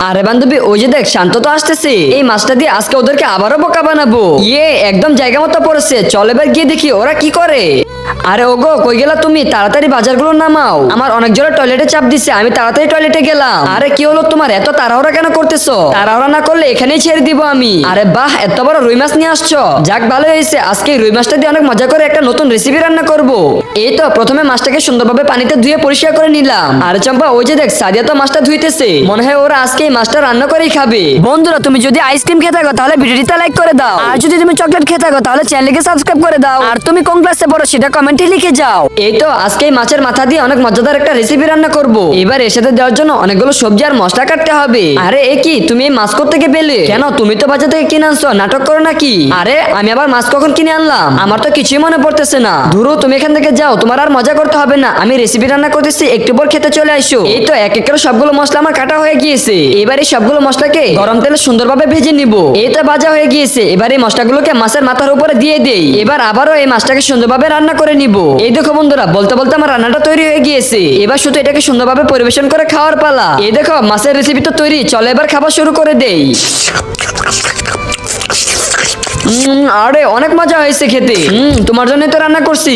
আরে বান্ধবী, ওই যে দেখ শান্ত তো আসতেছে, এই মাছটা দিয়ে আজকে ওদেরকে আবারও বোকা বানাবো। একদম জায়গা মতো পড়েছে, চল এবার গিয়ে দেখি ওরা কি করে। আরে ওগো, কই গেলা তুমি? তাড়াতাড়ি বাজারগুলো নামাও, আমার অনেক জোরে টয়লেটে চাপ দিছে, আমি তাড়াতাড়ি টয়লেটে গেলাম। আরে কি হলো তোমার, এত তাড়াহুড়া কেন করতেছো? তাড়াহুড়া না করলে এখানেই ছেড়ে দিব আমি। আরে বাহ, এত বড় রুই মাছ নিয়ে আসছো, যাক ভালো হয়েছে। আজকে এই রুই মাছটা দিয়ে অনেক মজা করে একটা নতুন রেসিপি রান্না করব। এই তো প্রথমে মাছটাকে সুন্দরভাবে পানিতে ধুয়ে পরিষ্কার করে নিলাম। আরে চম্পা, ওই যে দেখ সাদিয়া তো মাছটা ধুইতেছে, মনে হয় ওরা আজকে এই মাছটা রান্না করেই খাবে। বন্ধুরা, তুমি যদি আইসক্রিম খেয়ে থাকো তাহলে ভিডিওটা লাইক করে দাও, আর যদি তুমি চকলেট খেয়ে থাকো তাহলে চ্যানেলকে সাবস্ক্রাইব করে দাও, আর তুমি কোন ক্লাসে পড়ো সেটা কমেন্টে লিখে যাও। এই তো আজকে এই মাছের মাথা দিয়ে অনেক মজাদার একটা রেসিপি রান্না করব। এবার এর সাথে দেওয়ার জন্য অনেকগুলো সবজি আর মশলা কাটতে হবে। আরে এ কি, তুমি এই মাছ কোথা থেকে পেলে? কেন, তুমি তো বাজার থেকে কিনে আনছো, নাটক করো নাকি? আরে আমি আবার মাছ কখন কিনে আনলাম, আমার তো কিছুই মনে পড়তেছে না। ধুরু, তুমি এখান থেকে যাও, তোমার আর মজা করতে হবে না, আমি রেসিপি রান্না করতেছি, একটু পর খেতে চলে আসো। এই তো এক এক করে সবগুলো মশলা আমার কাটা হয়ে গিয়েছে। এবার এই সবগুলো মশলাকে গরম তেলে সুন্দরভাবে ভেজে নিব। এই তো ভাজা হয়ে গিয়েছে, এবার এই মশলাগুলোকে মাছের মাথার উপরে দিয়ে দেই। এবার আবারও এই মাছটাকে সুন্দরভাবে রান্না করে নিব। এই দেখো বন্ধুরা, বলতে বলতে আমার রান্নাটা তৈরি হয়ে গিয়েছে। এবার শুধু এটাকে সুন্দরভাবে পরিবেশন করে খাওয়ার পালা। এই দেখো মাছের রেসিপি তো তৈরি, চলো এবার খাবার শুরু করে দেই। আরে অনেক মজা হয়েছে খেতে। তোমার জন্য তো রান্না করছি।